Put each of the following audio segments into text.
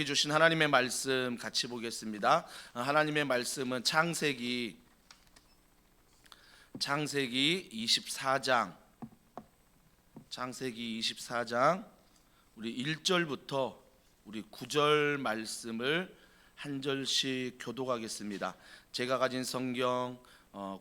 주신 하나님의 말씀 같이 보겠습니다. 하나님의 말씀은 창세기 24장 우리 1절부터 우리 9절 말씀을 한 절씩 교독하겠습니다. 제가 가진 성경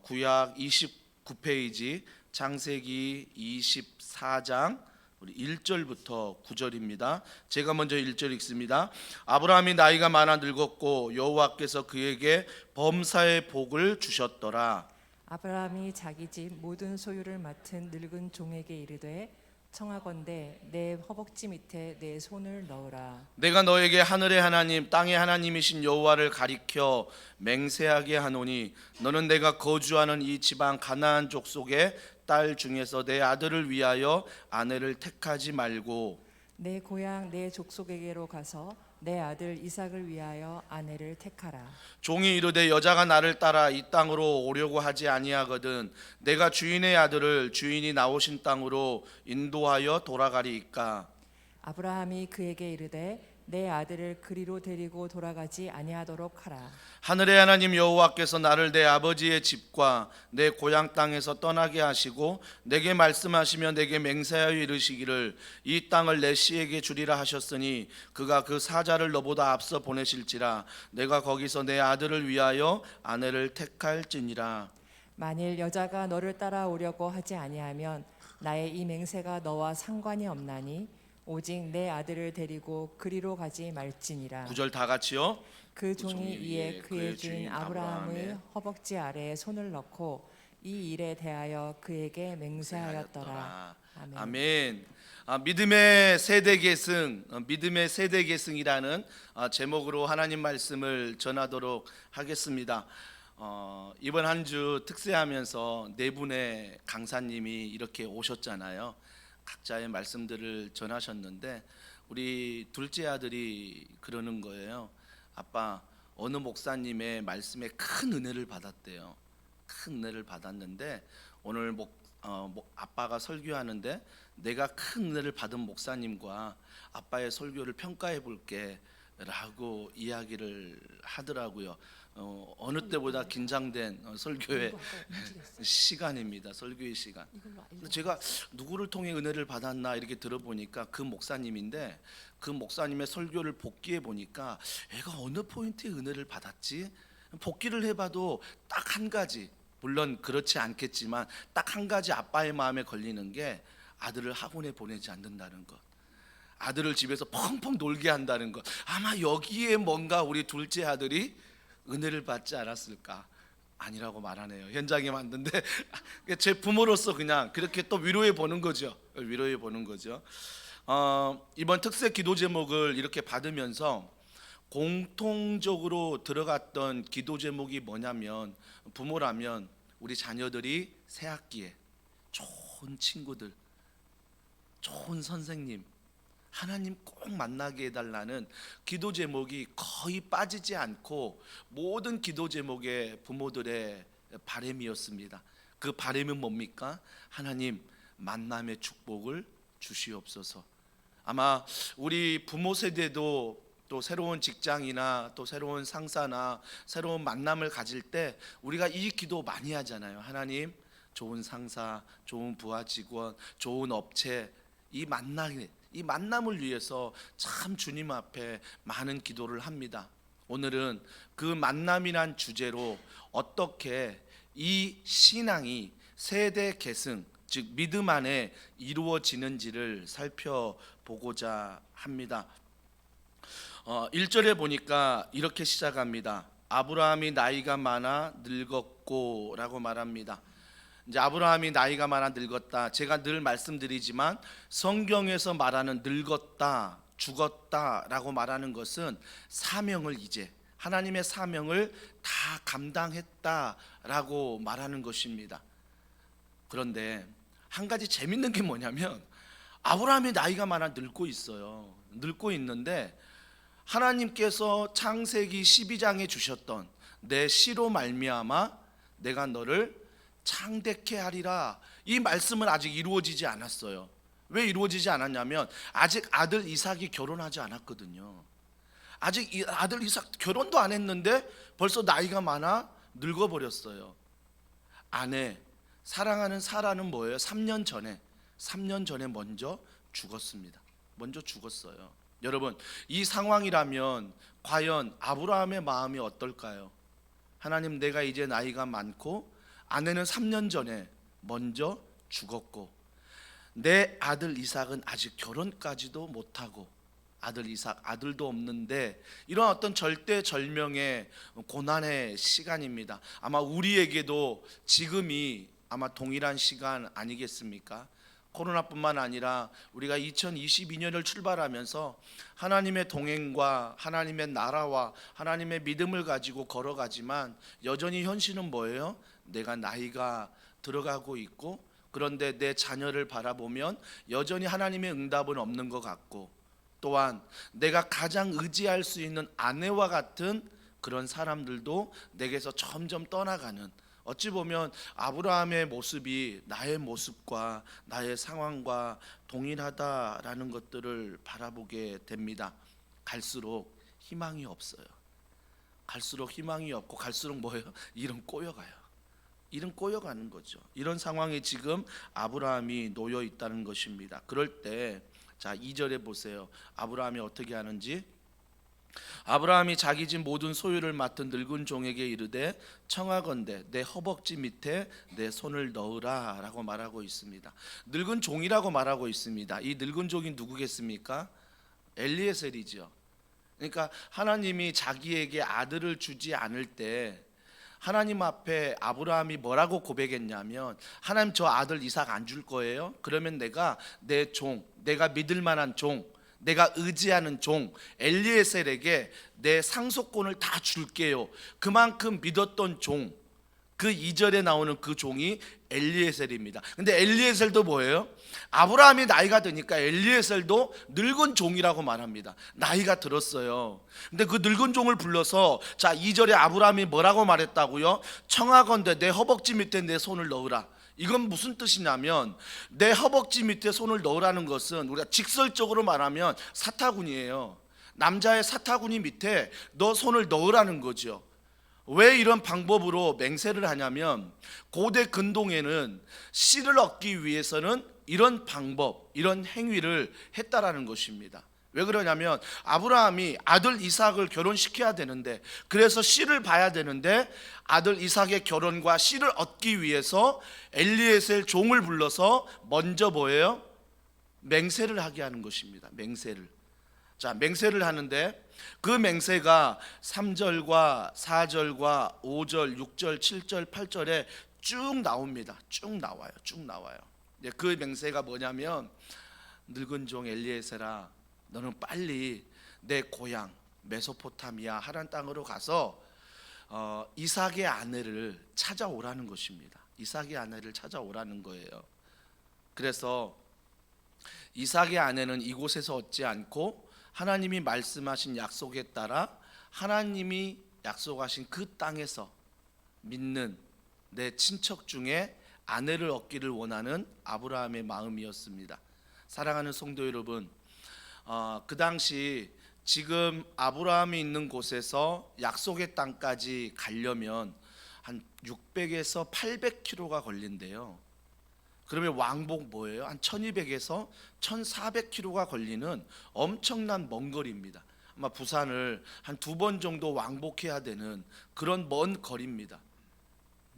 구약 29페이지 창세기 24장 우리 1절부터 9절입니다. 제가 먼저 1절 읽습니다. 아브라함이 나이가 많아 늙었고 여호와께서 그에게 범사의 복을 주셨더라. 아브라함이 자기 집 모든 소유를 맡은 늙은 종에게 이르되 청하건대 내 허벅지 밑에 내 손을 넣으라. 내가 너에게 하늘의 하나님 땅의 하나님이신 여호와를 가리켜 맹세하게 하노니 너는 내가 거주하는 이 지방 가나안 족속의 딸 중에서 내 아들을 위하여 아내를 택하지 말고 내 고향 내 족속에게로 가서 내 아들 이삭을 위하여 아내를 택하라. 종이 이르되 여자가 나를 따라 이 땅으로 오려고 하지 아니하거든 내가 주인의 아들을 주인이 나오신 땅으로 인도하여 돌아가리이까. 아브라함이 그에게 이르되 내 아들을 그리로 데리고 돌아가지 아니하도록 하라. 하늘의 하나님 여호와께서 나를 내 아버지의 집과 내 고향 땅에서 떠나게 하시고 내게 말씀하시며 내게 맹세하여 이르시기를 이 땅을 내 씨에게 주리라 하셨으니 그가 그 사자를 너보다 앞서 보내실지라 내가 거기서 내 아들을 위하여 아내를 택할지니라. 만일 여자가 너를 따라오려고 하지 아니하면 나의 이 맹세가 너와 상관이 없나니 오직 내 아들을 데리고 그리로 가지 말지니라. 9절 다 같이요. 그 종이 이에 그의 주인 아브라함의 허벅지 아래에 손을 넣고 이 일에 대하여 그에게 맹세하였더라. 아멘. 아멘. 믿음의 세대 계승이라는 제목으로 하나님 말씀을 전하도록 하겠습니다. 이번 한 주 특세하면서 네 분의 강사님이 이렇게 오셨잖아요. 각자의 말씀들을 전하셨는데 우리 둘째 아들이 그러는 거예요. 아빠, 어느 목사님의 말씀에 큰 은혜를 받았대요. 큰 은혜를 받았는데 오늘 아빠가 설교하는데 내가 큰 은혜를 받은 목사님과 아빠의 설교를 평가해 볼게 라고 이야기를 하더라고요. 어느 때보다 긴장된 설교의 시간입니다. 설교의 시간. 제가 누구를 통해 은혜를 받았나 이렇게 들어보니까 그 목사님인데 그 목사님의 설교를 복기해 보니까 애가 어느 포인트에 은혜를 받았지? 복기를 해봐도 딱 한 가지, 물론 그렇지 않겠지만 딱 한 가지 아빠의 마음에 걸리는 게 아들을 학원에 보내지 않는다는 것, 아들을 집에서 펑펑 놀게 한다는 것. 아마 여기에 뭔가 우리 둘째 아들이 은혜를 받지 않았을까? 아니라고 말하네요. 현장에 왔는데 제 부모로서 그냥 그렇게 또 위로해 보는 거죠. 이번 특세 기도 제목을 이렇게 받으면서 공통적으로 들어갔던 기도 제목이 뭐냐면, 부모라면 우리 자녀들이 새 학기에 좋은 친구들, 좋은 선생님, 하나님 꼭 만나게 해달라는 기도 제목이 거의 빠지지 않고 모든 기도 제목의 부모들의 바람이었습니다. 그 바람은 뭡니까? 하나님 만남의 축복을 주시옵소서. 아마 우리 부모 세대도 또 새로운 직장이나 또 새로운 상사나 새로운 만남을 가질 때 우리가 이 기도 많이 하잖아요. 하나님, 좋은 상사, 좋은 부하 직원, 좋은 업체, 이 만남을 위해서 참 주님 앞에 많은 기도를 합니다. 오늘은 그 만남이란 주제로 어떻게 이 신앙이 세대 계승, 즉 믿음 안에 이루어지는지를 살펴보고자 합니다. 1절에 보니까 이렇게 시작합니다. 아브라함이 나이가 많아 늙었고 라고 말합니다. 이제 아브라함이 나이가 많아 늙었다. 제가 늘 말씀드리지만 성경에서 말하는 늙었다, 죽었다라고 말하는 것은 사명을, 이제 하나님의 사명을 다 감당했다라고 말하는 것입니다. 그런데 한 가지 재밌는 게 뭐냐면 아브라함이 나이가 많아 늙고 있어요. 늙고 있는데 하나님께서 창세기 12장에 주셨던 내 씨로 말미암아 내가 너를 창대케 하리라, 이 말씀은 아직 이루어지지 않았어요. 왜 이루어지지 않았냐면 아직 아들 이삭이 결혼하지 않았거든요. 아직 이 아들 이삭 결혼도 안 했는데 벌써 나이가 많아 늙어버렸어요. 아내 사랑하는 사라는 뭐예요? 3년 전에 먼저 죽었습니다. 먼저 죽었어요. 여러분, 이 상황이라면 과연 아브라함의 마음이 어떨까요? 하나님, 내가 이제 나이가 많고 아내는 3년 전에 먼저 죽었고 내 아들 이삭은 아직 결혼까지도 못하고 아들 이삭 아들도 없는데, 이런 어떤 절대절명의 고난의 시간입니다. 아마 우리에게도 지금이 아마 동일한 시간 아니겠습니까? 코로나뿐만 아니라 우리가 2022년을 출발하면서 하나님의 동행과 하나님의 나라와 하나님의 믿음을 가지고 걸어가지만 여전히 현실은 뭐예요? 내가 나이가 들어가고 있고, 그런데 내 자녀를 바라보면 여전히 하나님의 응답은 없는 것 같고, 또한 내가 가장 의지할 수 있는 아내와 같은 그런 사람들도 내게서 점점 떠나가는, 어찌 보면 아브라함의 모습이 나의 모습과 나의 상황과 동일하다라는 것들을 바라보게 됩니다. 갈수록 희망이 없어요. 갈수록 희망이 없고 갈수록 뭐예요? 일은 꼬여가요. 일은 꼬여가는 거죠. 이런 상황에 지금 아브라함이 놓여 있다는 것입니다. 그럴 때 자, 2절에 보세요. 아브라함이 어떻게 하는지. 아브라함이 자기 집 모든 소유를 맡은 늙은 종에게 이르되 청하건대 내 허벅지 밑에 내 손을 넣으라 라고 말하고 있습니다. 늙은 종이라고 말하고 있습니다. 이 늙은 종이 누구겠습니까? 엘리에셀이죠. 그러니까 하나님이 자기에게 아들을 주지 않을 때 하나님 앞에 아브라함이 뭐라고 고백했냐면, 하나님 저 아들 이삭 안 줄 거예요? 그러면 내가 내 종, 내가 믿을 만한 종, 내가 의지하는 종 엘리에셀에게 내 상속권을 다 줄게요. 그만큼 믿었던 종, 그 2절에 나오는 그 종이 엘리에셀입니다. 근데 엘리에셀도 뭐예요? 아브라함이 나이가 드니까 엘리에셀도 늙은 종이라고 말합니다. 나이가 들었어요. 근데 그 늙은 종을 불러서 자, 2절에 아브라함이 뭐라고 말했다고요? 청하건대 내 허벅지 밑에 내 손을 넣으라. 이건 무슨 뜻이냐면, 내 허벅지 밑에 손을 넣으라는 것은 우리가 직설적으로 말하면 사타구니예요. 남자의 사타구니 밑에 너 손을 넣으라는 거죠. 왜 이런 방법으로 맹세를 하냐면, 고대 근동에는 씨를 얻기 위해서는 이런 방법, 이런 행위를 했다라는 것입니다. 왜 그러냐면 아브라함이 아들 이삭을 결혼시켜야 되는데, 그래서 씨를 봐야 되는데, 아들 이삭의 결혼과 씨를 얻기 위해서 엘리에셀 종을 불러서 먼저 뭐예요? 맹세를 하게 하는 것입니다. 맹세를. 자, 맹세를 하는데 그 맹세가 3절과 4절과 5절, 6절, 7절, 8절에 쭉 나옵니다. 쭉 나와요. 그 맹세가 뭐냐면, 늙은 종 엘리에셀아, 너는 빨리 내 고향 메소포타미아 하란 땅으로 가서 이삭의 아내를 찾아오라는 것입니다. 이삭의 아내를 찾아오라는 거예요. 그래서 이삭의 아내는 이곳에서 얻지 않고 하나님이 말씀하신 약속에 따라 하나님이 약속하신 그 땅에서 믿는 내 친척 중에 아내를 얻기를 원하는 아브라함의 마음이었습니다. 사랑하는 성도 여러분, 그 당시 지금 아브라함이 있는 곳에서 약속의 땅까지 가려면 한 600에서 800km가 걸린대요. 그러면 왕복 뭐예요? 한 1200에서 1400km가 걸리는 엄청난 먼 거리입니다. 아마 부산을 한 2번 정도 왕복해야 되는 그런 먼 거리입니다.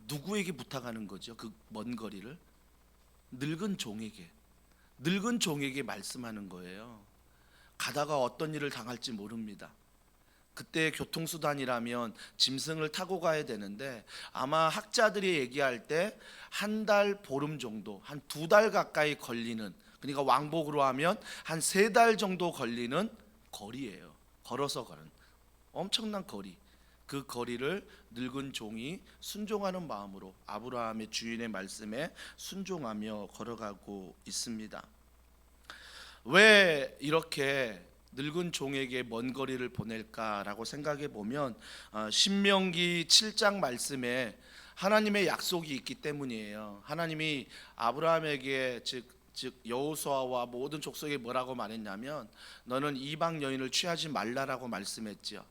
누구에게 부탁하는 거죠? 그 먼 거리를 늙은 종에게 말씀하는 거예요. 가다가 어떤 일을 당할지 모릅니다. 그때 교통수단이라면 짐승을 타고 가야 되는데, 아마 학자들이 얘기할 때 한 달 보름 정도, 한 2달 가까이 걸리는, 그러니까 왕복으로 하면 한 3달 정도 걸리는 거리예요. 걸어서 가는 엄청난 거리. 그 거리를 늙은 종이 순종하는 마음으로 아브라함의 주인의 말씀에 순종하며 걸어가고 있습니다. 왜 이렇게 늙은 종에게 먼 거리를 보낼까라고 생각해 보면 신명기 7장 말씀에 하나님의 약속이 있기 때문이에요. 하나님이 아브라함에게, 즉 즉 여호수아와 모든 족속에 뭐라고 말했냐면 너는 이방 여인을 취하지 말라라고 말씀했죠.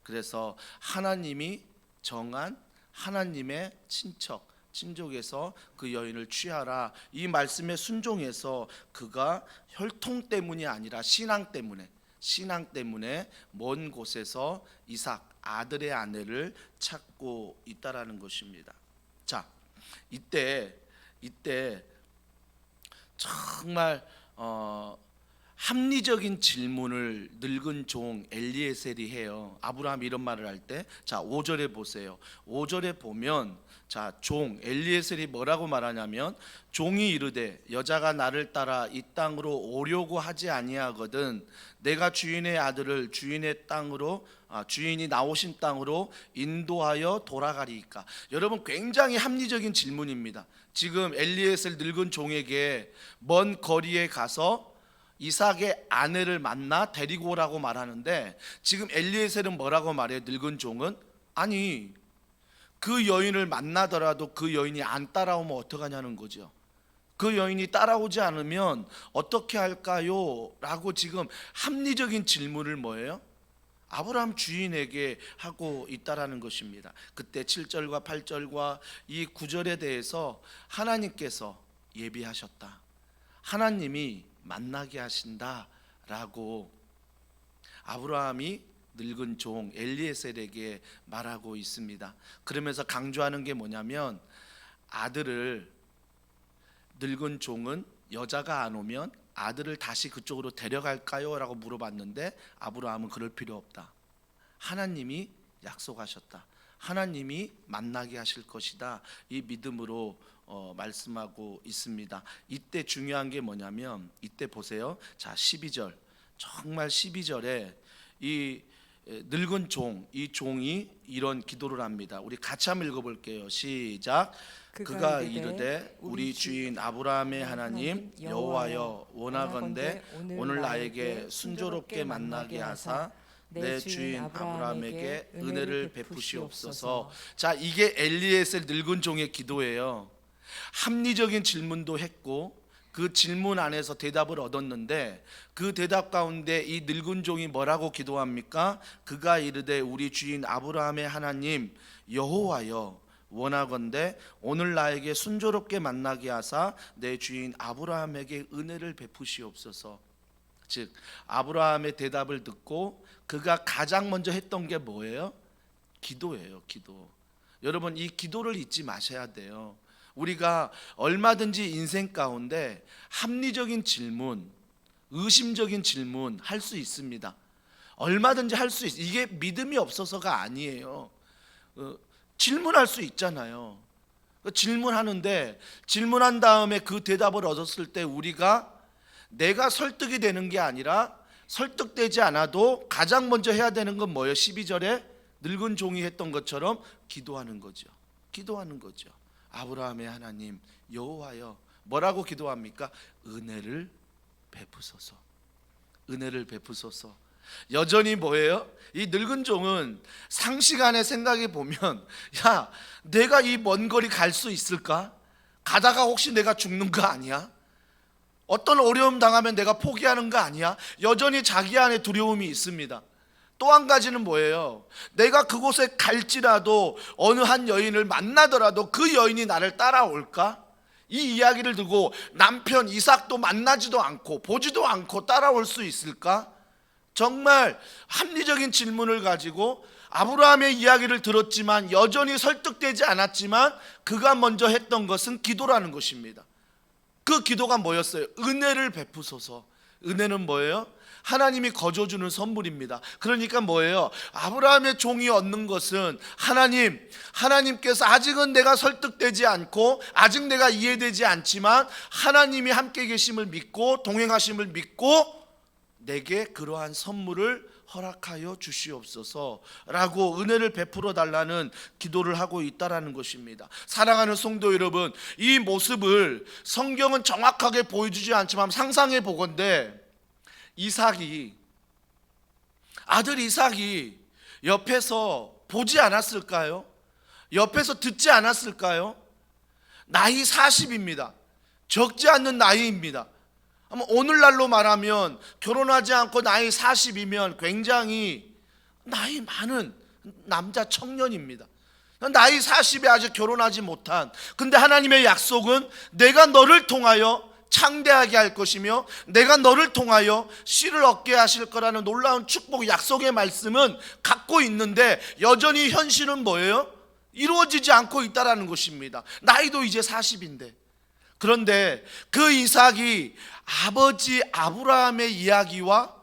그래서 하나님이 정한 하나님의 친족에서 그 여인을 취하라, 이 말씀에 순종해서 그가 혈통 때문이 아니라 신앙 때문에 먼 곳에서 이삭 아들의 아내를 찾고 있다라는 것입니다. 자, 이때 정말 합리적인 질문을 늙은 종 엘리에셀이 해요. 아브라함이 이런 말을 할 때, 자 5절에 보세요. 5절에 보면 자 종 엘리에셀이 뭐라고 말하냐면, 종이 이르되 여자가 나를 따라 이 땅으로 오려고 하지 아니하거든 내가 주인의 아들을 주인이 나오신 땅으로 인도하여 돌아가리이까. 여러분, 굉장히 합리적인 질문입니다. 지금 엘리에셀 늙은 종에게 먼 거리에 가서 이삭의 아내를 만나 데리고 오라고 말하는데, 지금 엘리에셀은 뭐라고 말해요? 늙은 종은 아니, 그 여인을 만나더라도 그 여인이 안 따라오면 어떡하냐는 거죠. 그 여인이 따라오지 않으면 어떻게 할까요? 라고 지금 합리적인 질문을 뭐예요? 아브라함 주인에게 하고 있다라는 것입니다. 그때 7절과 8절과 이 9절에 대해서 하나님께서 예비하셨다, 하나님이 만나게 하신다라고 아브라함이 늙은 종 엘리에셀에게 말하고 있습니다. 그러면서 강조하는 게 뭐냐면, 아들을, 늙은 종은 여자가 안 오면 아들을 다시 그쪽으로 데려갈까요? 라고 물어봤는데 아브라함은 그럴 필요 없다, 하나님이 약속하셨다, 하나님이 만나게 하실 것이다, 이 믿음으로 말씀하고 있습니다. 이때 중요한 게 뭐냐면, 이때 보세요. 자 12절, 정말 12절에 이 늙은 이 종이 이런 기도를 합니다. 우리 같이 한번 읽어볼게요. 시작. 그가 이르되 우리 주인 아브라함의 하나님 여호와여, 원하건대 오늘 나에게 순조롭게 만나게 하사 내 주인 아브라함에게 은혜를 베푸시옵소서. 자, 이게 엘리에셀 늙은 종의 기도예요. 합리적인 질문도 했고 그 질문 안에서 대답을 얻었는데, 그 대답 가운데 이 늙은 종이 뭐라고 기도합니까? 그가 이르되 우리 주인 아브라함의 하나님 여호와여, 원하건대 오늘 나에게 순조롭게 만나게 하사 내 주인 아브라함에게 은혜를 베푸시옵소서. 즉 아브라함의 대답을 듣고 그가 가장 먼저 했던 게 뭐예요? 기도예요. 기도. 여러분, 이 기도를 잊지 마셔야 돼요. 우리가 얼마든지 인생 가운데 합리적인 질문, 의심적인 질문 할 수 있습니다. 얼마든지 할 수 있어요. 이게 믿음이 없어서가 아니에요. 질문할 수 있잖아요. 질문하는데, 질문한 다음에 그 대답을 얻었을 때 우리가 내가 설득이 되는 게 아니라, 설득되지 않아도 가장 먼저 해야 되는 건 뭐예요? 12절에 늙은 종이 했던 것처럼 기도하는 거죠. 기도하는 거죠. 아브라함의 하나님 여호와여, 뭐라고 기도합니까? 은혜를 베푸소서. 은혜를 베푸소서. 여전히 뭐예요? 이 늙은 종은 상식 안에 생각해 보면, 야, 내가 이 먼 거리 갈 수 있을까? 가다가 혹시 내가 죽는 거 아니야? 어떤 어려움 당하면 내가 포기하는 거 아니야? 여전히 자기 안에 두려움이 있습니다. 또 한 가지는 뭐예요? 내가 그곳에 갈지라도 어느 한 여인을 만나더라도 그 여인이 나를 따라올까? 이 이야기를 두고 남편 이삭도 만나지도 않고 보지도 않고 따라올 수 있을까? 정말 합리적인 질문을 가지고 아브라함의 이야기를 들었지만 여전히 설득되지 않았지만 그가 먼저 했던 것은 기도라는 것입니다. 그 기도가 뭐였어요? 은혜를 베푸소서. 은혜는 뭐예요? 하나님이 거저주는 선물입니다. 그러니까 뭐예요? 아브라함의 종이 얻는 것은 하나님께서 아직은 내가 설득되지 않고 아직 내가 이해되지 않지만 하나님이 함께 계심을 믿고 동행하심을 믿고 내게 그러한 선물을 허락하여 주시옵소서라고 은혜를 베풀어 달라는 기도를 하고 있다라는 것입니다. 사랑하는 성도 여러분, 이 모습을 성경은 정확하게 보여주지 않지만 상상해 보건대, 아들 이삭이 옆에서 보지 않았을까요? 옆에서 듣지 않았을까요? 나이 40입니다. 적지 않는 나이입니다. 오늘날로 말하면 결혼하지 않고 나이 40이면 굉장히 나이 많은 남자 청년입니다. 나이 40에 아직 결혼하지 못한, 근데 하나님의 약속은 내가 너를 통하여 창대하게 할 것이며 내가 너를 통하여 씨를 얻게 하실 거라는 놀라운 축복 약속의 말씀은 갖고 있는데 여전히 현실은 뭐예요? 이루어지지 않고 있다라는 것입니다. 나이도 이제 40인데. 그런데 그 이삭이 아버지 아브라함의 이야기와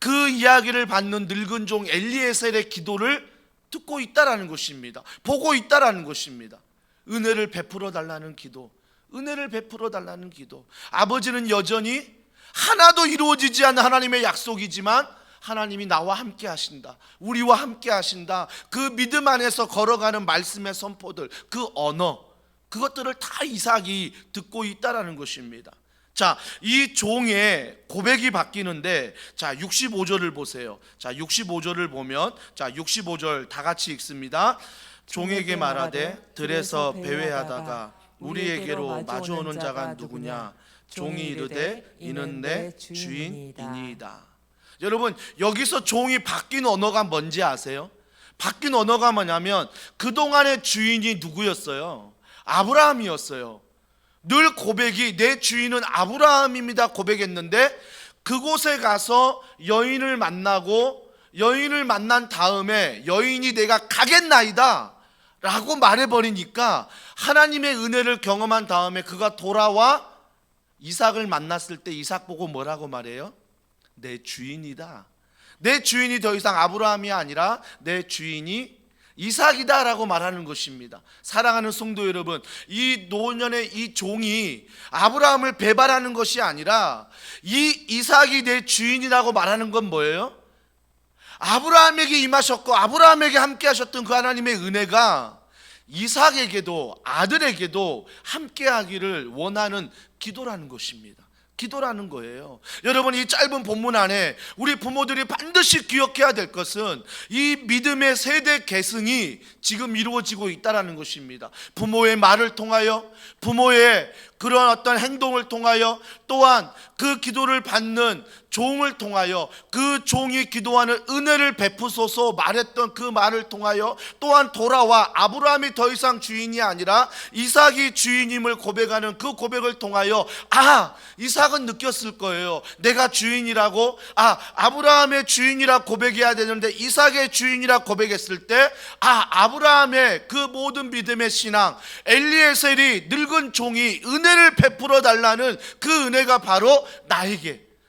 그 이야기를 받는 늙은 종 엘리에셀의 기도를 듣고 있다라는 것입니다. 보고 있다라는 것입니다. 은혜를 베풀어 달라는 기도, 은혜를 베풀어 달라는 기도. 아버지는 여전히 하나도 이루어지지 않는 하나님의 약속이지만 하나님이 나와 함께 하신다, 우리와 함께 하신다, 그 믿음 안에서 걸어가는 말씀의 선포들, 그 언어, 그것들을 다 이삭이 듣고 있다라는 것입니다. 자, 이 종의 고백이 바뀌는데, 자 65절을 보세요. 자 65절을 보면, 자 65절 다 같이 읽습니다. 종에게 말하되 들에서 배회하다가 우리에게로 마주오는 자가 누구냐? 종이 이르되 이는 내 주인이니이다. 여러분, 여기서 종이 바뀐 언어가 뭔지 아세요? 바뀐 언어가 뭐냐면 그동안의 주인이 누구였어요? 아브라함이었어요. 늘 고백이 내 주인은 아브라함입니다 고백했는데, 그곳에 가서 여인을 만나고 여인을 만난 다음에 여인이 내가 가겠나이다 라고 말해버리니까 하나님의 은혜를 경험한 다음에 그가 돌아와 이삭을 만났을 때 이삭 보고 뭐라고 말해요? 내 주인이다. 내 주인이 더 이상 아브라함이 아니라 내 주인이 이삭이다 라고 말하는 것입니다. 사랑하는 성도 여러분, 이 노년의 이 종이 아브라함을 배반하는 것이 아니라 이 이삭이 내 주인이라고 말하는 건 뭐예요? 아브라함에게 임하셨고 아브라함에게 함께 하셨던 그 하나님의 은혜가 이삭에게도 아들에게도 함께 하기를 원하는 기도라는 것입니다. 기도라는 거예요. 여러분, 이 짧은 본문 안에 우리 부모들이 반드시 기억해야 될 것은 이 믿음의 세대 계승이 지금 이루어지고 있다는 것입니다. 부모의 말을 통하여, 부모의 그런 어떤 행동을 통하여, 또한 그 기도를 받는 종을 통하여, 그 종이 기도하는 은혜를 베푸소서 말했던 그 말을 통하여, 또한 돌아와 아브라함이 더 이상 주인이 아니라 이삭이 주인임을 고백하는 그 고백을 통하여, 이삭은 느꼈을 거예요. 내가 주인이라고, 아브라함의 주인이라 고백해야 되는데 이삭의 주인이라 고백했을 때, 아브라함의 그 모든 믿음의 신앙, 엘리에셀이 늙은 종이 은혜를 베풀어 달라는 그 은혜가 바로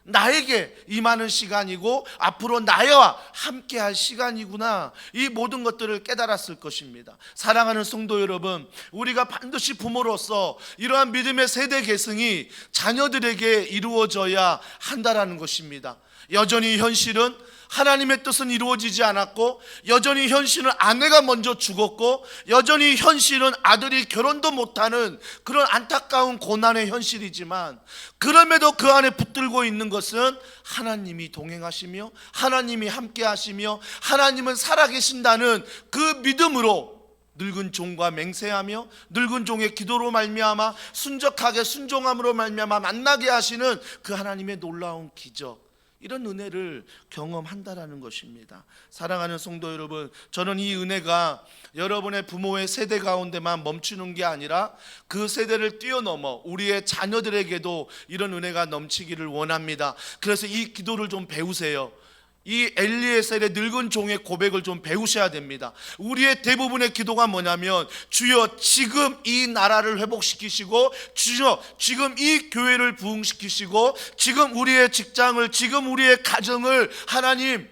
나에게 임하는 시간이고 앞으로 나와 함께 할 시간이구나, 이 모든 것들을 깨달았을 것입니다. 사랑하는 성도 여러분, 우리가 반드시 부모로서 이러한 믿음의 세대 계승이 자녀들에게 이루어져야 한다라는 것입니다. 여전히 현실은 하나님의 뜻은 이루어지지 않았고, 여전히 현실은 아내가 먼저 죽었고, 여전히 현실은 아들이 결혼도 못하는 그런 안타까운 고난의 현실이지만, 그럼에도 그 안에 붙들고 있는 것은 하나님이 동행하시며 하나님이 함께 하시며 하나님은 살아계신다는 그 믿음으로 늙은 종과 맹세하며 늙은 종의 기도로 말미암아 순적하게 순종함으로 말미암아 만나게 하시는 그 하나님의 놀라운 기적, 이런 은혜를 경험한다라는 것입니다. 사랑하는 성도 여러분, 저는 이 은혜가 여러분의 부모의 세대 가운데만 멈추는 게 아니라 그 세대를 뛰어넘어 우리의 자녀들에게도 이런 은혜가 넘치기를 원합니다. 그래서 이 기도를 좀 배우세요. 이 엘리에셀의 늙은 종의 고백을 좀 배우셔야 됩니다. 우리의 대부분의 기도가 뭐냐면, 주여 지금 이 나라를 회복시키시고, 주여 지금 이 교회를 부흥시키시고, 지금 우리의 직장을, 지금 우리의 가정을 하나님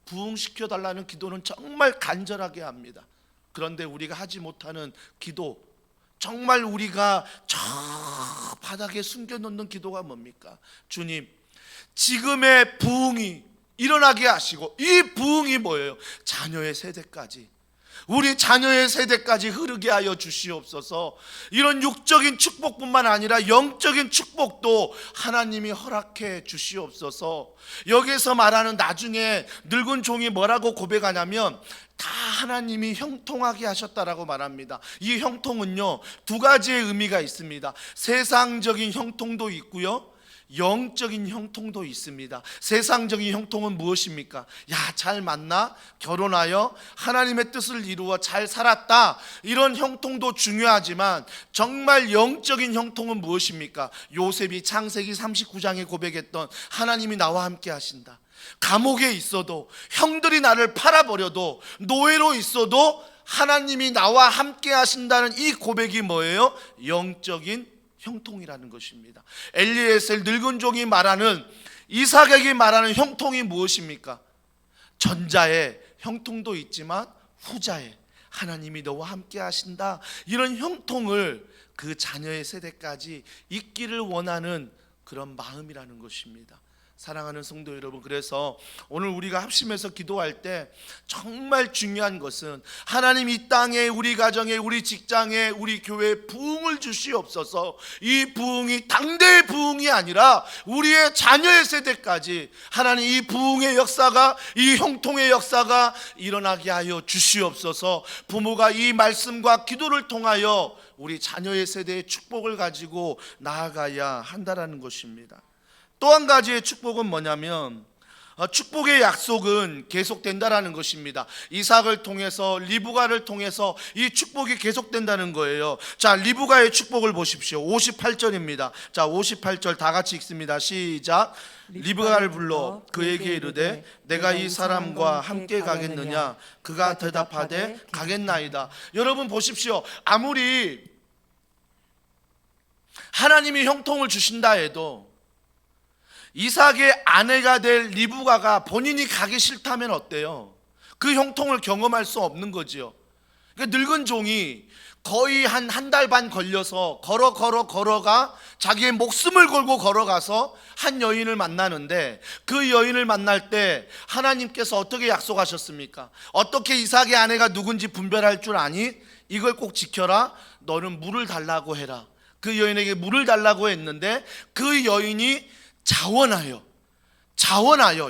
부흥시켜 달라는 기도는 정말 간절하게 합니다. 그런데 우리가 하지 못하는 기도, 정말 우리가 저 바닥에 숨겨놓는 기도가 뭡니까? 주님, 지금의 부흥이 일어나게 하시고, 이 부흥이 뭐예요? 자녀의 세대까지, 우리 자녀의 세대까지 흐르게 하여 주시옵소서. 이런 육적인 축복뿐만 아니라 영적인 축복도 하나님이 허락해 주시옵소서. 여기서 말하는 나중에 늙은 종이 뭐라고 고백하냐면, 다 하나님이 형통하게 하셨다라고 말합니다. 이 형통은요, 두 가지의 의미가 있습니다. 세상적인 형통도 있고요, 영적인 형통도 있습니다. 세상적인 형통은 무엇입니까? 야, 잘 만나 결혼하여 하나님의 뜻을 이루어 잘 살았다, 이런 형통도 중요하지만 정말 영적인 형통은 무엇입니까? 요셉이 창세기 39장에 고백했던 하나님이 나와 함께 하신다. 감옥에 있어도, 형들이 나를 팔아버려도, 노예로 있어도 하나님이 나와 함께 하신다는 이 고백이 뭐예요? 영적인 형통이라는 것입니다. 엘리에셀 늙은 종이 말하는, 이삭에게 말하는 형통이 무엇입니까? 전자의 형통도 있지만 후자의 하나님이 너와 함께 하신다, 이런 형통을 그 자녀의 세대까지 있기를 원하는 그런 마음이라는 것입니다. 사랑하는 성도 여러분, 그래서 오늘 우리가 합심해서 기도할 때 정말 중요한 것은 하나님 이 땅에, 우리 가정에, 우리 직장에, 우리 교회에 부흥을 주시옵소서. 이 부흥이 당대의 부흥이 아니라 우리의 자녀의 세대까지 하나님 이 부흥의 역사가, 이 형통의 역사가 일어나게 하여 주시옵소서. 부모가 이 말씀과 기도를 통하여 우리 자녀의 세대의 축복을 가지고 나아가야 한다라는 것입니다. 또 한 가지의 축복은 뭐냐면, 축복의 약속은 계속된다라는 것입니다. 이삭을 통해서, 리브가를 통해서 이 축복이 계속된다는 거예요. 자, 리브가의 축복을 보십시오. 58절입니다. 자, 58절 다 같이 읽습니다. 시작. 리브가를 불러 그에게 이르되 내가 이 사람과 함께 가겠느냐? 그가 대답하되 가겠나이다. 여러분 보십시오. 아무리 하나님이 형통을 주신다 해도 이삭의 아내가 될 리브가가 본인이 가기 싫다면 어때요? 그 형통을 경험할 수 없는 거지요. 그러니까 늙은 종이 거의 한 달 반 걸려서 걸어가 자기의 목숨을 걸고 걸어가서 한 여인을 만나는데, 그 여인을 만날 때 하나님께서 어떻게 약속하셨습니까? 어떻게 이삭의 아내가 누군지 분별할 줄 아니? 이걸 꼭 지켜라. 너는 물을 달라고 해라. 그 여인에게 물을 달라고 했는데 그 여인이 자원하여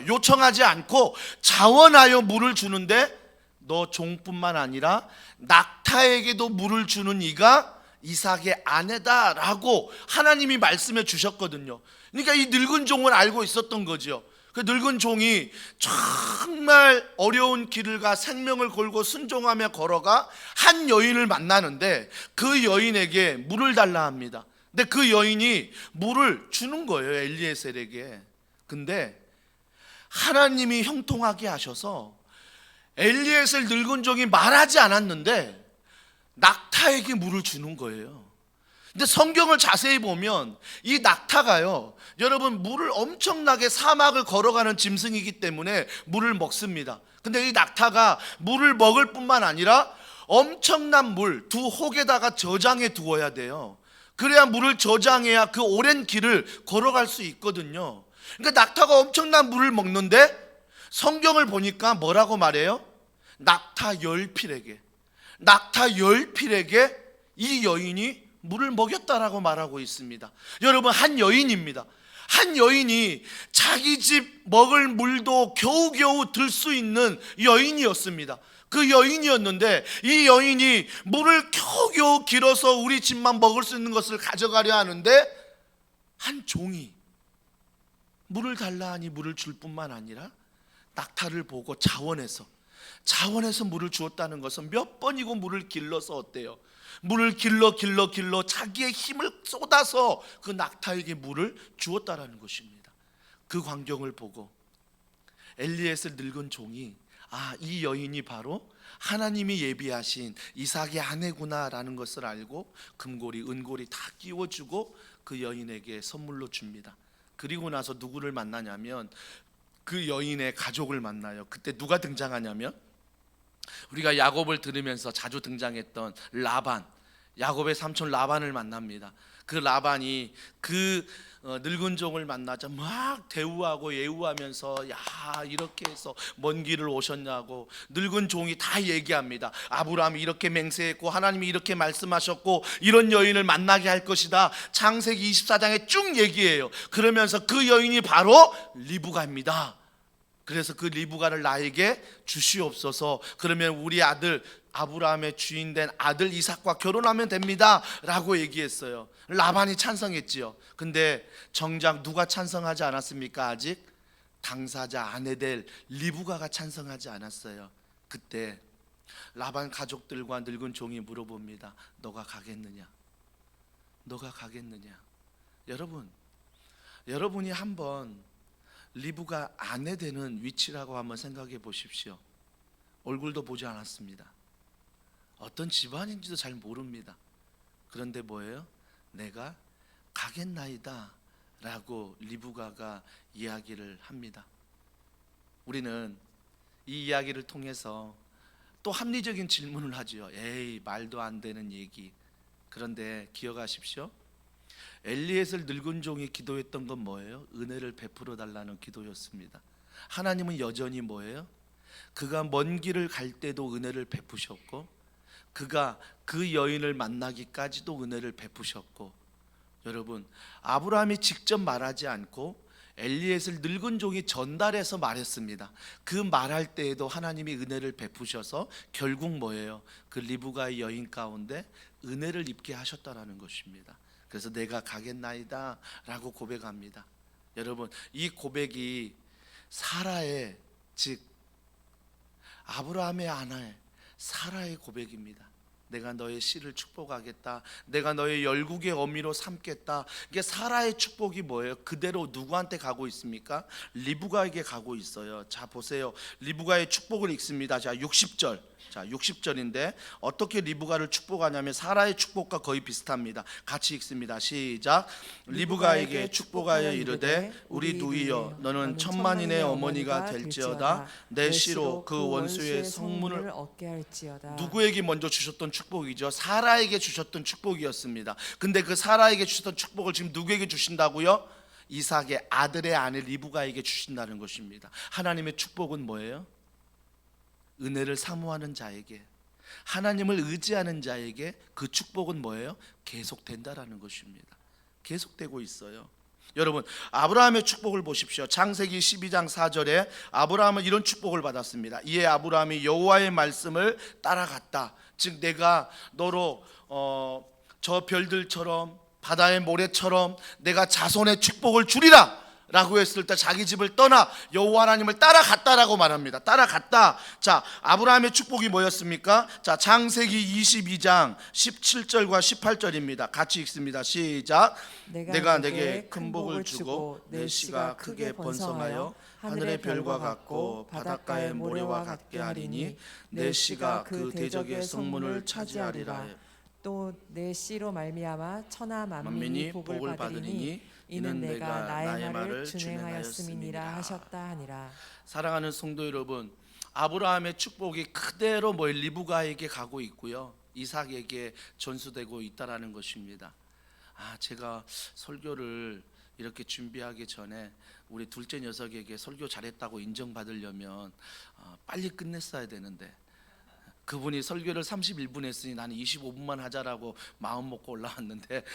요청하지 않고 자원하여 물을 주는데, 너 종뿐만 아니라 낙타에게도 물을 주는 이가 이삭의 아내다라고 하나님이 말씀해 주셨거든요. 그러니까 이 늙은 종은 알고 있었던 거죠. 그 늙은 종이 정말 어려운 길을 가 생명을 걸고 순종하며 걸어가 한 여인을 만나는데 그 여인에게 물을 달라 합니다. 근데 그 여인이 물을 주는 거예요, 엘리에셀에게. 근데 하나님이 형통하게 하셔서 엘리에셀 늙은 종이 말하지 않았는데 낙타에게 물을 주는 거예요. 근데 성경을 자세히 보면 이 낙타가요, 여러분, 물을 엄청나게 사막을 걸어가는 짐승이기 때문에 물을 먹습니다. 근데 이 낙타가 물을 먹을 뿐만 아니라 엄청난 물 두 혹에다가 저장해 두어야 돼요. 그래야 물을 저장해야 그 오랜 길을 걸어갈 수 있거든요. 그러니까 낙타가 엄청난 물을 먹는데 성경을 보니까 뭐라고 말해요? 낙타 10필에게 이 여인이 물을 먹였다라고 말하고 있습니다. 여러분, 한 여인입니다. 한 여인이 자기 집 먹을 물도 겨우겨우 들 수 있는 여인이었습니다. 그 여인이었는데 이 여인이 물을 겨우겨우 길어서 우리 집만 먹을 수 있는 것을 가져가려 하는데 한 종이 물을 달라 하니 물을 줄 뿐만 아니라 낙타를 보고 자원해서 물을 주었다는 것은 몇 번이고 물을 길러서 어때요? 물을 길러 자기의 힘을 쏟아서 그 낙타에게 물을 주었다라는 것입니다. 그 광경을 보고 엘리에셀 늙은 종이, 이 여인이 바로 하나님이 예비하신 이삭의 아내구나라는 것을 알고 금고리, 은고리 다 끼워주고 그 여인에게 선물로 줍니다. 그리고 나서 누구를 만나냐면 그 여인의 가족을 만나요. 그때 누가 등장하냐면 우리가 야곱을 들으면서 자주 등장했던 라반, 야곱의 삼촌 라반을 만납니다. 그 라반이 그 늙은 종을 만나자 막 대우하고 예우하면서, 야, 이렇게 해서 먼 길을 오셨냐고 늙은 종이 다 얘기합니다. 아브라함이 이렇게 맹세했고 하나님이 이렇게 말씀하셨고 이런 여인을 만나게 할 것이다. 창세기 24장에 쭉 얘기해요. 그러면서 그 여인이 바로 리브가입니다. 그래서 그 리브가를 나에게 주시옵소서. 그러면 우리 아들 아브라함의 주인된 아들 이삭과 결혼하면 됩니다 라고 얘기했어요. 라반이 찬성했지요. 근데 정작 누가 찬성하지 않았습니까? 아직 당사자 아내 될 리브가가 찬성하지 않았어요. 그때 라반 가족들과 늙은 종이 물어봅니다. 너가 가겠느냐? 너가 가겠느냐? 여러분이 한번 리브가 아내 되는 위치라고 한번 생각해 보십시오. 얼굴도 보지 않았습니다. 어떤 집안인지도 잘 모릅니다. 그런데 뭐예요? 내가 가겠나이다 라고 리브가가 이야기를 합니다. 우리는 이 이야기를 통해서 또 합리적인 질문을 하죠. 에이, 말도 안 되는 얘기. 그런데 기억하십시오. 엘리에셀 늙은 종이 기도했던 건 뭐예요? 은혜를 베풀어 달라는 기도였습니다. 하나님은 여전히 뭐예요? 그가 먼 길을 갈 때도 은혜를 베푸셨고, 그가 그 여인을 만나기까지도 은혜를 베푸셨고, 여러분, 아브라함이 직접 말하지 않고 엘리에셀 늙은 종이 전달해서 말했습니다. 그 말할 때에도 하나님이 은혜를 베푸셔서 결국 뭐예요? 그 리브가의 여인 가운데 은혜를 입게 하셨다라는 것입니다. 그래서 내가 가겠나이다 라고 고백합니다. 여러분, 이 고백이 사라의, 즉 아브라함의 아내 사라의 고백입니다. 내가 너의 씨를 축복하겠다. 내가 너의 열국의 어미로 삼겠다. 이게 사라의 축복이 뭐예요? 그대로 누구한테 가고 있습니까? 리브가에게 가고 있어요. 자, 보세요. 리브가의 축복을 읽습니다. 자, 60절. 자, 60절인데 어떻게 리브가를 축복하냐면 사라의 축복과 거의 비슷합니다. 같이 읽습니다. 시작. 리브가에게 축복하여 이르되 우리 누이여 너는 천만인의 어머니가 될지어다. 내 씨로 그 원수의 성문을 얻게 할지어다. 누구에게 먼저 주셨던 축복이죠? 사라에게 주셨던 축복이었습니다. 근데 그 사라에게 주셨던 축복을 지금 누구에게 주신다고요? 이삭의 아들의 아내 리브가에게 주신다는 것입니다. 하나님의 축복은 뭐예요? 은혜를 사모하는 자에게, 하나님을 의지하는 자에게 그 축복은 뭐예요? 계속된다라는 것입니다. 계속되고 있어요. 여러분, 아브라함의 축복을 보십시오. 창세기 12장 4절에 아브라함은 이런 축복을 받았습니다. 이에 아브라함이 여호와의 말씀을 따라갔다. 즉 내가 너로 저 별들처럼 바다의 모래처럼 내가 자손의 축복을 주리라 라고 했을 때 자기 집을 떠나 여호와 하나님을 따라갔다라고 말합니다. 따라갔다. 자, 아브라함의 축복이 뭐였습니까? 자, 창세기 22장 17절과 18절입니다. 같이 읽습니다. 시작. 내가 내게 큰 복을 주고 내 씨가 크게 번성하여 하늘의 별과 같고 바닷가의 모래와 같게 하리니 내 씨가 그 대적의 성문을 차지하리라. 또 내 씨로 말미암아 천하 만민이 복을 받으리니 이는 내가 나의 말을 준행하였음이니라 하셨다 하니라. 사랑하는 성도 여러분, 아브라함의 축복이 그대로 리브가에게 가고 있고요, 이삭에게 전수되고 있다라는 것입니다. 제가 설교를 이렇게 준비하기 전에 우리 둘째 녀석에게 설교 잘했다고 인정받으려면 빨리 끝냈어야 되는데, 그분이 설교를 31분 했으니 나는 25분만 하자라고 마음 먹고 올라왔는데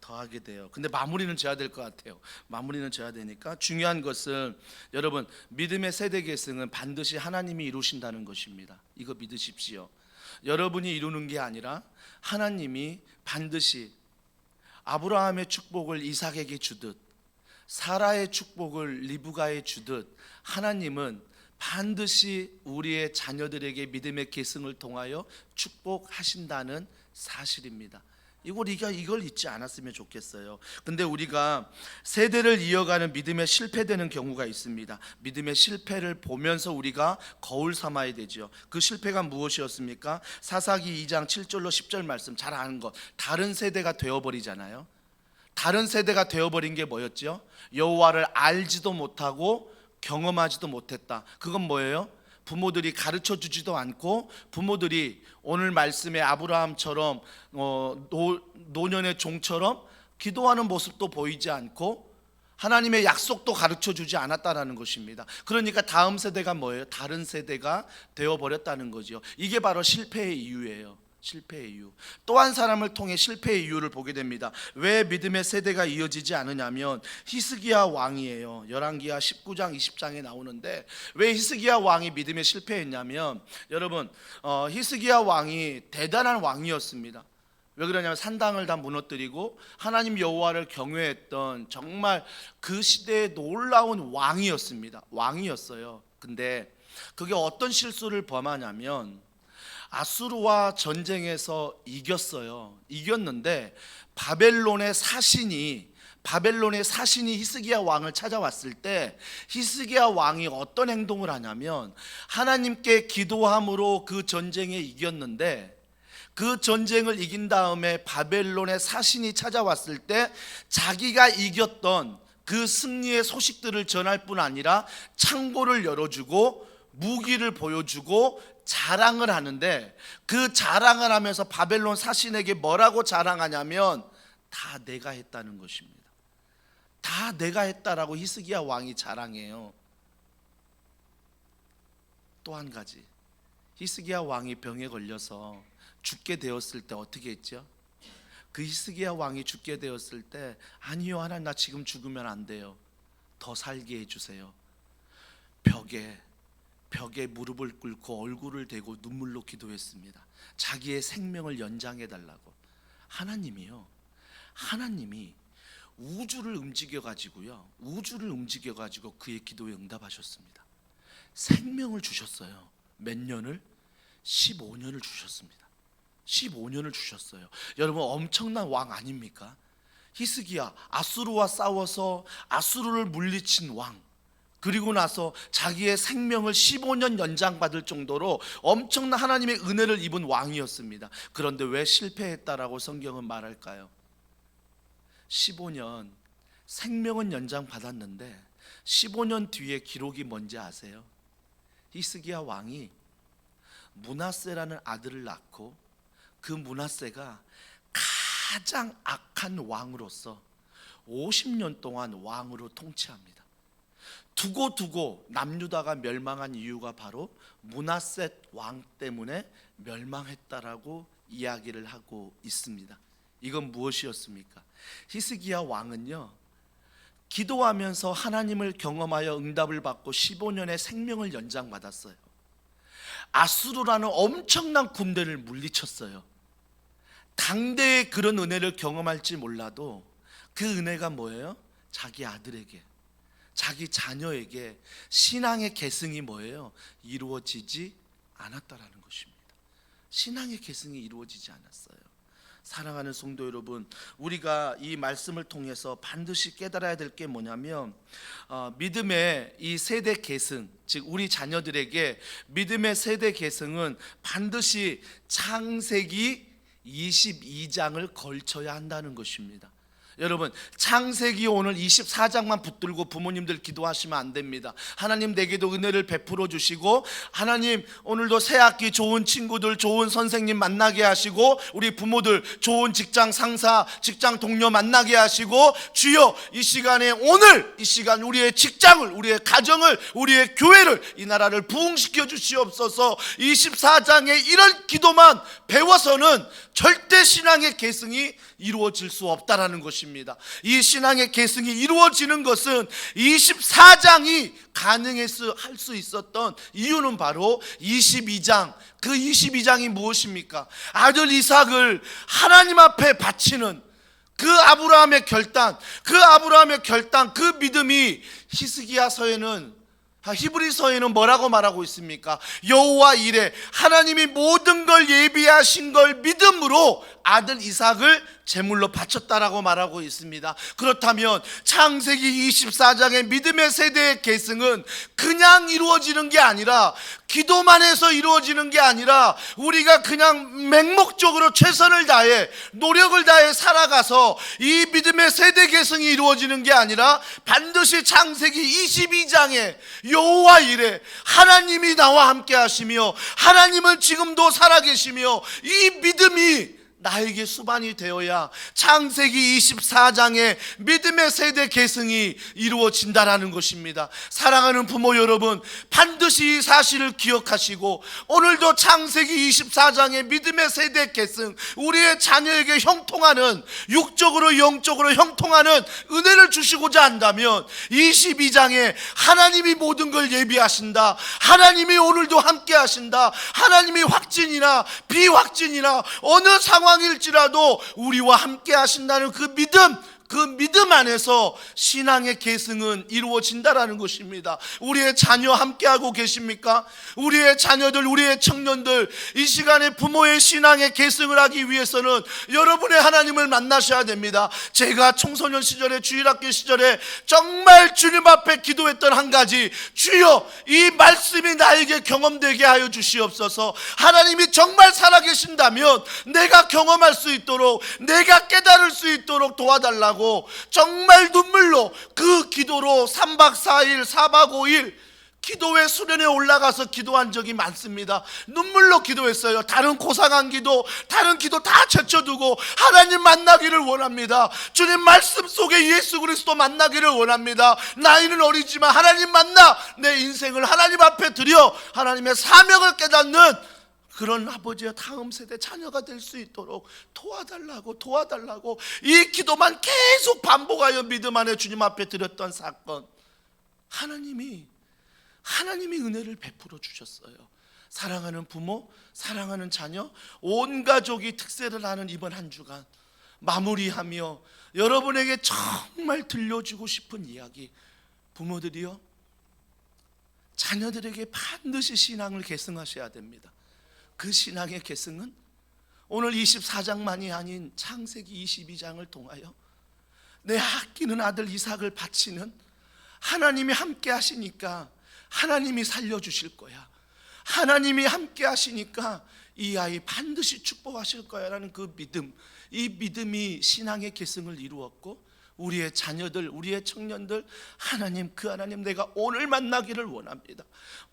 더 하게 돼요. 근데 마무리는 져야 될 것 같아요. 마무리는 져야 되니까 중요한 것은 여러분, 믿음의 세대 계승은 반드시 하나님이 이루신다는 것입니다. 이거 믿으십시오. 여러분이 이루는 게 아니라 하나님이 반드시 아브라함의 축복을 이삭에게 주듯 사라의 축복을 리브가에 주듯 하나님은 반드시 우리의 자녀들에게 믿음의 계승을 통하여 축복하신다는 사실입니다. 이걸 잊지 않았으면 좋겠어요. 근데 우리가 세대를 이어가는 믿음에 실패되는 경우가 있습니다. 믿음의 실패를 보면서 우리가 거울 삼아야 되죠. 그 실패가 무엇이었습니까? 사사기 2장 7절로 10절 말씀 잘 아는 것. 다른 세대가 되어버리잖아요. 다른 세대가 되어버린 게 뭐였죠? 여호와를 알지도 못하고 경험하지도 못했다. 그건 뭐예요? 부모들이 가르쳐 주지도 않고 부모들이 오늘 말씀의 아브라함처럼 노년의 종처럼 기도하는 모습도 보이지 않고 하나님의 약속도 가르쳐 주지 않았다라는 것입니다. 그러니까 다음 세대가 뭐예요? 다른 세대가 되어버렸다는 거죠. 이게 바로 실패의 이유예요. 실패의 이유. 또 한 사람을 통해 실패의 이유를 보게 됩니다. 왜 믿음의 세대가 이어지지 않으냐면 히스기야 왕이에요. 열왕기하 19장 20장에 나오는데 왜 히스기야 왕이 믿음에 실패했냐면 여러분 히스기야 왕이 대단한 왕이었습니다. 왜 그러냐면 산당을 다 무너뜨리고 하나님 여호와를 경외했던 정말 그 시대의 놀라운 왕이었습니다. 왕이었어요. 근데 그게 어떤 실수를 범하냐면 아수르와 전쟁에서 이겼어요. 이겼는데 바벨론의 사신이 히스기야 왕을 찾아왔을 때 히스기야 왕이 어떤 행동을 하냐면 하나님께 기도함으로 그 전쟁에 이겼는데 그 전쟁을 이긴 다음에 바벨론의 사신이 찾아왔을 때 자기가 이겼던 그 승리의 소식들을 전할 뿐 아니라 창고를 열어주고 무기를 보여주고 자랑을 하는데 그 자랑을 하면서 바벨론 사신에게 뭐라고 자랑하냐면 다 내가 했다는 것입니다. 다 내가 했다라고 히스기야 왕이 자랑해요. 또 한 가지, 히스기야 왕이 병에 걸려서 죽게 되었을 때 어떻게 했죠? 그 히스기야 왕이 죽게 되었을 때 아니요 하나님 나 지금 죽으면 안 돼요. 더 살게 해주세요. 벽에 무릎을 꿇고 얼굴을 대고 눈물로 기도했습니다. 자기의 생명을 연장해 달라고. 하나님이 우주를 움직여 가지고 그의 기도에 응답하셨습니다. 생명을 주셨어요. 몇 년을? 15년을 주셨습니다. 15년을 주셨어요. 여러분 엄청난 왕 아닙니까? 히스기야 아수르와 싸워서 아수르를 물리친 왕, 그리고 나서 자기의 생명을 15년 연장받을 정도로 엄청난 하나님의 은혜를 입은 왕이었습니다. 그런데 왜 실패했다라고 성경은 말할까요? 15년 생명은 연장받았는데 15년 뒤에 기록이 뭔지 아세요? 히스기야 왕이 므낫세라는 아들을 낳고 그 므낫세가 가장 악한 왕으로서 50년 동안 왕으로 통치합니다. 두고 남유다가 멸망한 이유가 바로 므낫세 왕 때문에 멸망했다라고 이야기를 하고 있습니다. 이건 무엇이었습니까? 히스기야 왕은요 기도하면서 하나님을 경험하여 응답을 받고 15년의 생명을 연장받았어요. 아수르라는 엄청난 군대를 물리쳤어요. 당대의 그런 은혜를 경험할지 몰라도 그 은혜가 뭐예요? 자기 아들에게, 자기 자녀에게 신앙의 계승이 뭐예요? 이루어지지 않았다라는 것입니다. 신앙의 계승이 이루어지지 않았어요. 사랑하는 성도 여러분, 우리가 이 말씀을 통해서 반드시 깨달아야 될 게 뭐냐면 믿음의 이 세대 계승, 즉 우리 자녀들에게 믿음의 세대 계승은 반드시 창세기 22장을 걸쳐야 한다는 것입니다. 여러분 창세기 오늘 24장만 붙들고 부모님들 기도하시면 안 됩니다. 하나님 내게도 은혜를 베풀어 주시고 하나님 오늘도 새학기 좋은 친구들 좋은 선생님 만나게 하시고 우리 부모들 좋은 직장 상사 직장 동료 만나게 하시고 주여 이 시간에 오늘 이 시간 우리의 직장을 우리의 가정을 우리의 교회를 이 나라를 부흥시켜 주시옵소서. 24장의 이런 기도만 배워서는 절대 신앙의 계승이 이루어질 수 없다라는 것입니다. 이 신앙의 계승이 이루어지는 것은 24장이 가능해서 할 수 있었던 이유는 바로 22장, 그 22장이 무엇입니까? 아들 이삭을 하나님 앞에 바치는 그 아브라함의 결단, 그 믿음이 히브리서에는 뭐라고 말하고 있습니까? 여호와 이레, 하나님이 모든 걸 예비하신 걸 믿음으로 아들 이삭을 제물로 바쳤다라고 말하고 있습니다. 그렇다면 창세기 24장의 믿음의 세대의 계승은 그냥 이루어지는 게 아니라, 기도만 해서 이루어지는 게 아니라, 우리가 그냥 맹목적으로 최선을 다해 노력을 다해 살아가서 이 믿음의 세대 계승이 이루어지는 게 아니라 반드시 창세기 22장에 여호와 이레, 하나님이 나와 함께 하시며 하나님은 지금도 살아계시며 이 믿음이 나에게 수반이 되어야 창세기 24장의 믿음의 세대 계승이 이루어진다라는 것입니다. 사랑하는 부모 여러분, 반드시 이 사실을 기억하시고 오늘도 창세기 24장의 믿음의 세대 계승, 우리의 자녀에게 형통하는, 육적으로 영적으로 형통하는 은혜를 주시고자 한다면 22장에 하나님이 모든 걸 예비하신다, 하나님이 오늘도 함께 하신다, 하나님이 확진이나 비확진이나 어느 상황일지라도 우리와 함께 하신다는 그 믿음 안에서 신앙의 계승은 이루어진다라는 것입니다. 우리의 자녀 함께하고 계십니까? 우리의 자녀들, 우리의 청년들, 이 시간에 부모의 신앙의 계승을 하기 위해서는 여러분의 하나님을 만나셔야 됩니다. 제가 청소년 시절에, 주일학교 시절에 정말 주님 앞에 기도했던 한 가지, 주여 이 말씀이 나에게 경험되게 하여 주시옵소서. 하나님이 정말 살아계신다면 내가 경험할 수 있도록, 내가 깨달을 수 있도록 도와달라고 정말 눈물로 그 기도로 3박 4일 4박 5일 기도의 수련에 올라가서 기도한 적이 많습니다. 눈물로 기도했어요. 다른 고상한 기도, 다른 기도 다 제쳐두고 하나님 만나기를 원합니다. 주님 말씀 속에 예수 그리스도 만나기를 원합니다. 나이는 어리지만 하나님 만나 내 인생을 하나님 앞에 드려 하나님의 사명을 깨닫는 그런 아버지와 다음 세대 자녀가 될 수 있도록 도와달라고 이 기도만 계속 반복하여 믿음 안에 주님 앞에 드렸던 사건, 하나님이 은혜를 베풀어 주셨어요. 사랑하는 부모, 사랑하는 자녀, 온 가족이 특세를 하는 이번 한 주간 마무리하며 여러분에게 정말 들려주고 싶은 이야기, 부모들이요, 자녀들에게 반드시 신앙을 계승하셔야 됩니다. 그 신앙의 계승은 오늘 24장만이 아닌 창세기 22장을 통하여 내 아끼는 아들 이삭을 바치는, 하나님이 함께 하시니까 하나님이 살려주실 거야, 하나님이 함께 하시니까 이 아이 반드시 축복하실 거야 라는 그 믿음, 이 믿음이 신앙의 계승을 이루었고, 우리의 자녀들, 우리의 청년들, 하나님, 그 하나님 내가 오늘 만나기를 원합니다.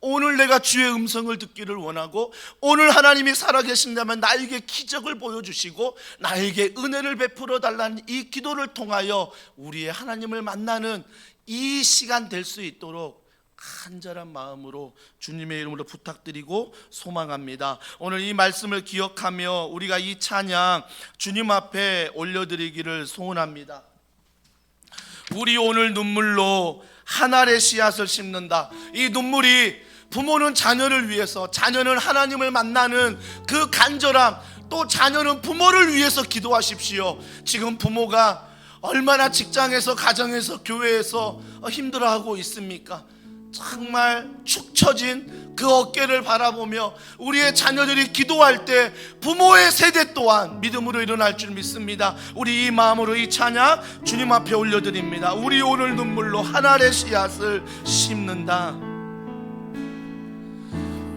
오늘 내가 주의 음성을 듣기를 원하고, 오늘 하나님이 살아계신다면 나에게 기적을 보여주시고 나에게 은혜를 베풀어 달라는 이 기도를 통하여 우리의 하나님을 만나는 이 시간 될 수 있도록 간절한 마음으로 주님의 이름으로 부탁드리고 소망합니다. 오늘 이 말씀을 기억하며 우리가 이 찬양 주님 앞에 올려드리기를 소원합니다. 우리 오늘 눈물로 한 알의 씨앗을 심는다. 이 눈물이, 부모는 자녀를 위해서, 자녀는 하나님을 만나는 그 간절함, 또 자녀는 부모를 위해서 기도하십시오. 지금 부모가 얼마나 직장에서, 가정에서, 교회에서 힘들어하고 있습니까? 정말 축 처진 그 어깨를 바라보며 우리의 자녀들이 기도할 때 부모의 세대 또한 믿음으로 일어날 줄 믿습니다. 우리 이 마음으로 이 찬양 주님 앞에 올려드립니다. 우리 오늘 눈물로 한 알의 씨앗을 심는다.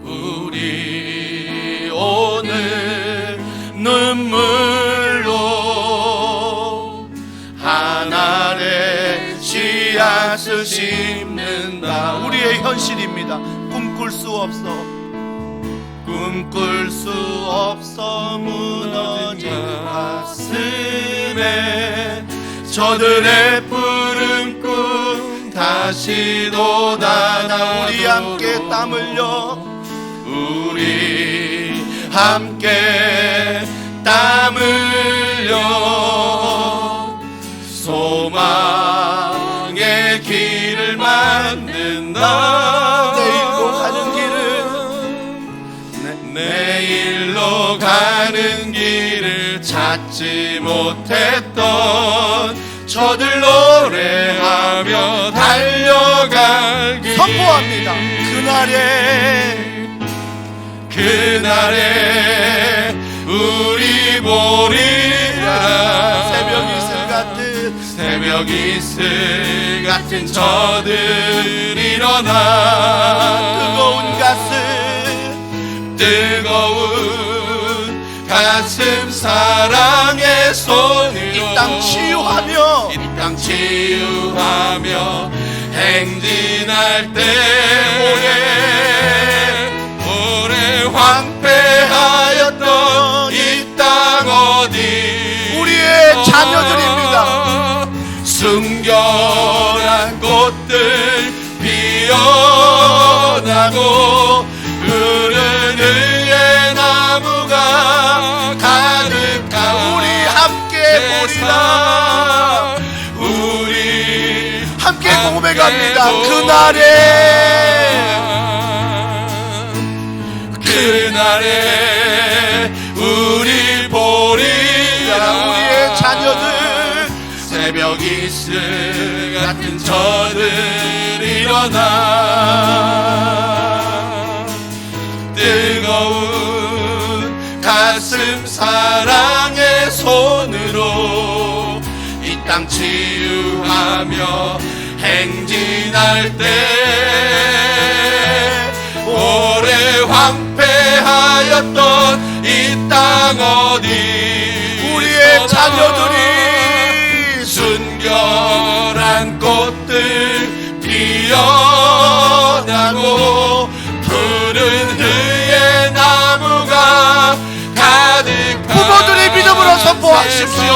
우리 오늘 눈물로 한 알의 씨앗을 심는다. 우리의 현실입니다. 꿈꿀 수 없어 무너진 가슴에 저들의 푸른 꿈 다시 돋아나. 우리 함께 땀 흘려, 우리 함께 땀 흘려 소망의 길을 만든다. 내일로 가는 길을 찾지 못했던 저들 노래하며 달려갈 길 선포합니다. 그날에 우리 보리라. 새벽 이슬 같은 저들 일어나 뜨거운 가슴 사랑의 손으로 이 땅 치유하며 행진할 때 오래 황폐하였던 이 땅 자녀들입니다. 순결한 꽃들 피어나고 푸른 의의 나무가 가득한 우리 함께 보리라. 우리 함께 고백합니다. 그날에 우리 보리라. 우리의 자녀들 새벽 이슬 같은 저들 일어나 뜨거운 가슴 사랑의 손으로 이 땅 치유하며 행진할 때 오래 황폐하였던 이 땅 어디 우리의 자녀들이 순결한 꽃들 피어나고 푸른 의의 나무가 가득한 부모들이 믿음으로 선포하십시오.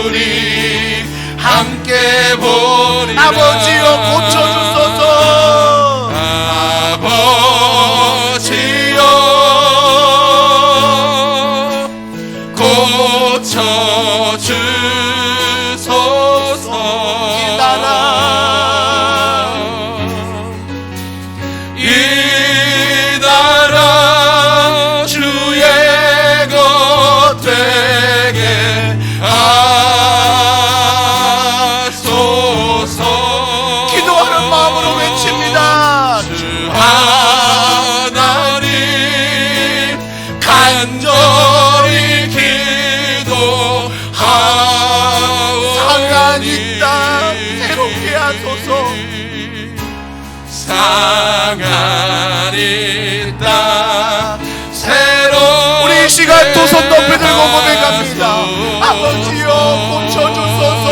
우리 함께 보리라. 아버지여 고쳐주소서. 아버지여 고쳐주소서. 이 나라 이 나라 주의 것 되게 하소서. 기도하는 마음으로 외칩니다. 주 하나님 간절히 기도하오니 상한 이 땅 새롭게 하소서. 상한 이 땅 새롭게 우리 이 시간 두 손 높이 들고 고백합니다. 아버지여 고쳐주소서.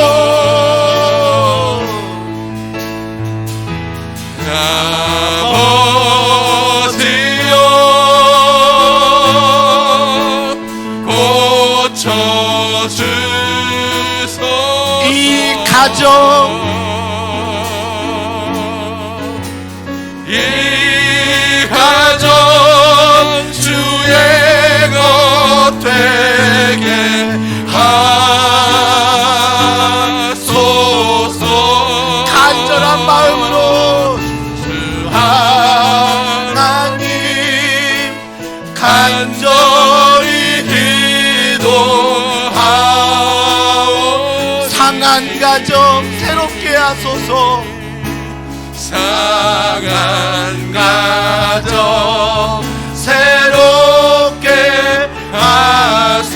아버지여 고쳐주소서. 이 가정 이 가정 주의 것 되게 하소서. 간절한 마음으로 주 하나님 간절히 기도하오. 상한 가정 새롭게 하소서. 상한 가정 새롭게 하소서.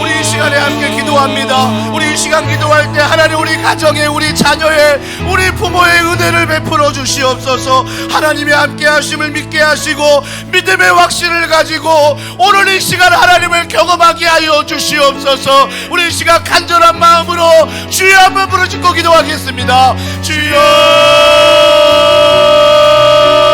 우리 이 시간에 함께 기도합니다. 우리 이 시간 기도할 때 하나님 우리 가정에 우리 자녀의 우리 부모의 은혜를 베풀어 주시옵소서. 하나님의 함께 하심을 믿게 하시고 믿음의 확신을 가지고 오늘 이 시간 하나님을 경험하게 하여 주시옵소서. 우리 이 시간 간절한 마음으로 주여 한번 부르짖고 기도하겠습니다. 주여